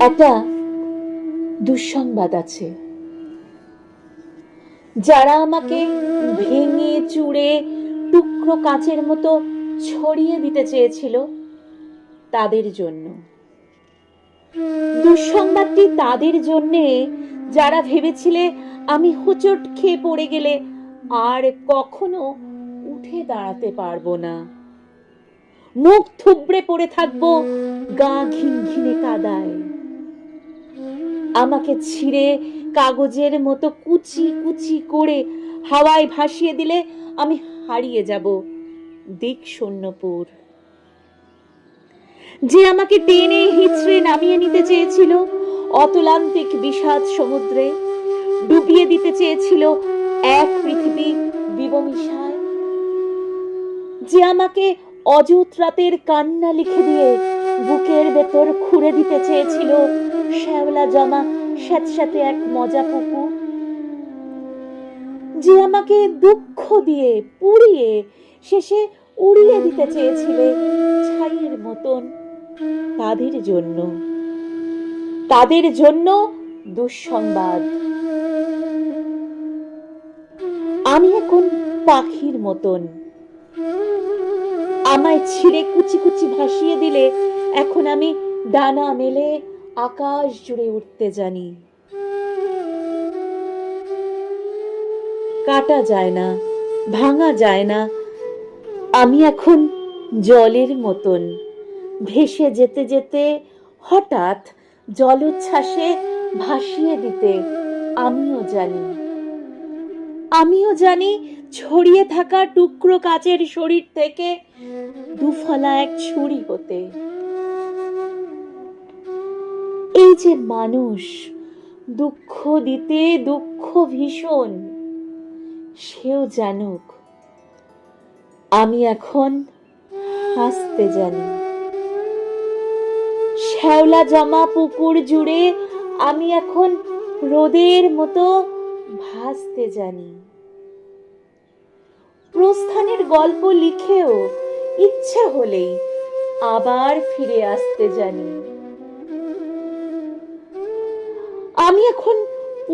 একটা দুঃসংবাদ আছে। যারা আমাকে ভেঙে চুড়ে টুকরো কাচের মতো ছড়িয়ে দিতে চেয়েছিল তাদের জন্য। দুঃসংবাদটি তাদের জন্যে যারা ভেবেছিলে আমি হোঁচট খেয়ে পড়ে গেলে আর কখনো উঠে দাঁড়াতে পারবো না, মুখ থুবড়ে পড়ে থাকবো গা ঘিনঘিনে কাদায়। আমাকে ছিঁড়ে কাগজের মতো কুচি কুচি করে হাওয়ায় ভাসিয়ে দিলে আমি হারিয়ে যাব দিক শূন্যপুর। যে আমাকে টেনে হিচড়ে নামিয়ে নিতে চেয়েছিল অতলান্তিক বিষাদ সমুদ্রে, ডুবিয়ে দিতে চেয়েছিল এক পৃথিবী বিবমিশায়, যে আমাকে অযুত রাতের কান্না লিখে দিয়ে বুকের ভেতর খুঁড়ে দিতে চেয়েছিল শ্যাওলা জমা স্যাঁতস্যাঁতে এক মজা পুকুর, যে আমাকে দুঃখ দিয়ে পুড়িয়ে শেষে উড়িয়ে দিতে চেয়েছিলে ছাইয়ের মতন, তাদের জন্য দুঃসংবাদ। আমি এখন পাখির মতন। আমায় ছিঁড়ে কুচি কুচি ভাসিয়ে দিলে এখন আমি ডানা মেলে আকাশ জুড়ে উঠতে জানি। কাটা যায় না, ভাঙা যায় না। আমি এখন জলের মতন ভেসে যেতে যেতে হঠাৎ জলোচ্ছ্বাসে ভাসিয়ে দিতে আমিও জানি ছড়িয়ে থাকা টুকরো কাচের শরীর থেকে দুফলা এক ছুরি হতে। এই যে মানুষ দুঃখ দিতে দুঃখ ভীষণ, সেও জানুক আমি এখন হাসতে জানি। শ্যাওলা জমা পুকুর জুড়ে আমি এখন রোদের মতো ভাসতে জানি। প্রস্থানের গল্প লিখেও ইচ্ছে হলেই আবার ফিরে আসতে জানি। আমি এখন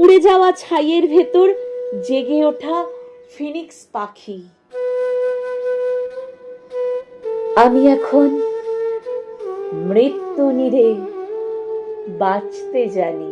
উড়ে যাওয়া ছাইয়ের ভেতর জেগে ওঠা ফিনিক্স পাখি। আমি এখন মৃত্যু নিরে বাঁচতে জানি।